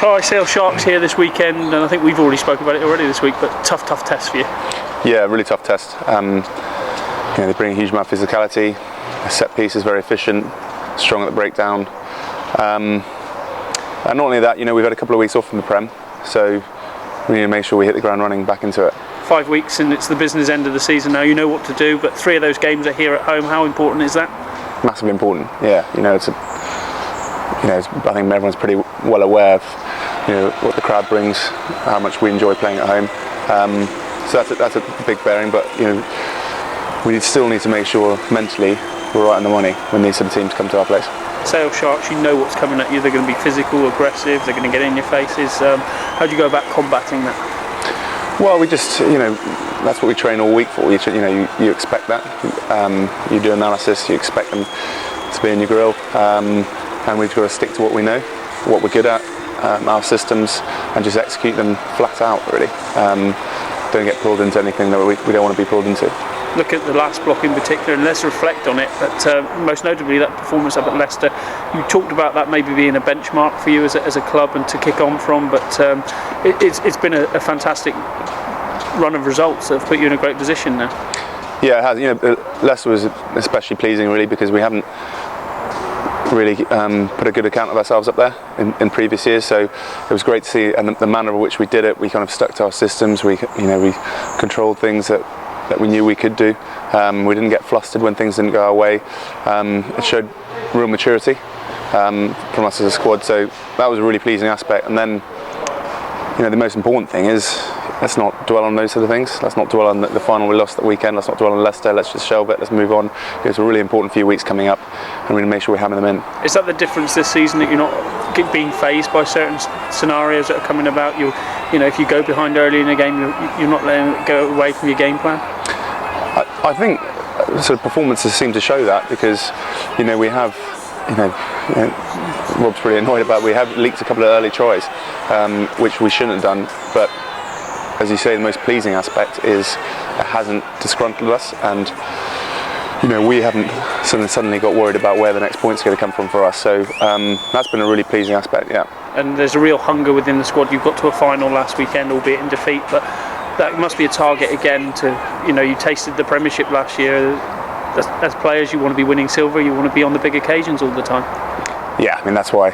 Clyde Sale Sharks here this weekend, and I think we've already spoken about it already this week, but tough test for you. Yeah, really tough test. They bring a huge amount of physicality. A set piece is very efficient, strong at the breakdown. And not only that, we've had a couple of weeks off from the Prem, so we need to make sure we hit the ground running back into it. 5 weeks and it's the business end of the season now. You know what to do, but 3 of those games are here at home. How important is that? Massively important. Yeah, I think everyone's pretty well aware of what the crowd brings, how much we enjoy playing at home. So that's a big bearing, but we still need to make sure mentally we're right on the money when these sort of teams come to our place. Sale Sharks, you know what's coming at you. They're going to be physical, aggressive. They're going to get in your faces. How do you go about combating that? Well, we just, that's what we train all week for. You expect that. You do analysis. You expect them to be in your grill, and we've got to stick to what we know, what we're good at, our systems, and just execute them flat out. Really, don't get pulled into anything that we don't want to be pulled into. Look at the last block in particular, and let's reflect on it. But most notably, that performance up at Leicester. You talked about that maybe being a benchmark for you as a club and to kick on from. But it's been a fantastic run of results that have put you in a great position now. Yeah, it has. Leicester was especially pleasing, really, because we haven't really put a good account of ourselves up there in previous years. So it was great to see, and the manner in which we did it. We kind of stuck to our systems. We controlled things that we knew we could do. We didn't get flustered when things didn't go our way. It showed real maturity from us as a squad, so that was a really pleasing aspect. And then, the most important thing is, let's not dwell on those sort of things. Let's not dwell on the final we lost that weekend. Let's not dwell on Leicester. Let's just shelve it. Let's move on. It's a really important few weeks coming up, and we need to make sure we hammer them in. Is that the difference this season, that you're not being phased by certain scenarios that are coming about? If you go behind early in a game, you're not letting it go away from your game plan? I think sort of performances seem to show that, because we have, Rob's pretty annoyed about, we have leaked a couple of early tries, which we shouldn't have done. But as you say, the most pleasing aspect is it hasn't disgruntled us, and we haven't suddenly got worried about where the next point's going to come from for us. So that's been a really pleasing aspect. Yeah. And there's a real hunger within the squad. You got to a final last weekend, albeit in defeat, but that must be a target again. You tasted the Premiership last year. As players, you want to be winning silver. You want to be on the big occasions all the time. Yeah, I mean that's why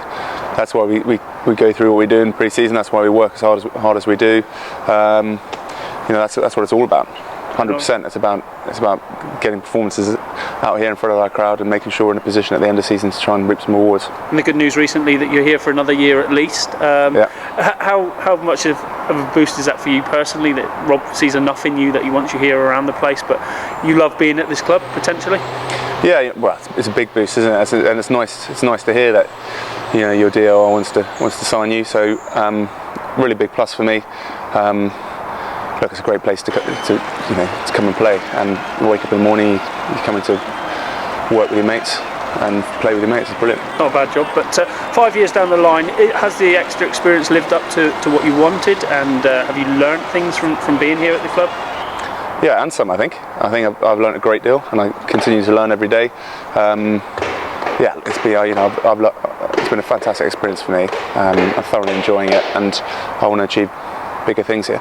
we go through what we do in pre-season. That's why we work as hard as we do. That's what it's all about. 100%. It's about getting performances out here in front of our crowd and making sure we're in a position at the end of the season to try and reap some awards. And the good news recently that you're here for another year at least. How much of a boost is that for you personally, that Rob sees enough in you that he wants you here around the place, but you love being at this club potentially? Yeah, well, it's a big boost, isn't it? And it's nice to hear that your DOR wants to sign you. So really big plus for me. Look, it's a great place to come and play, and you wake up in the morning, you come into work with your mates and play with your mates. It's brilliant. Not a bad job, but 5 years down the line, has the extra experience lived up to what you wanted, and have you learnt things from being here at the club? Yeah, and some, I think. I've learnt a great deal, and I continue to learn every day. It's been a fantastic experience for me. I'm thoroughly enjoying it, and I want to achieve bigger things here.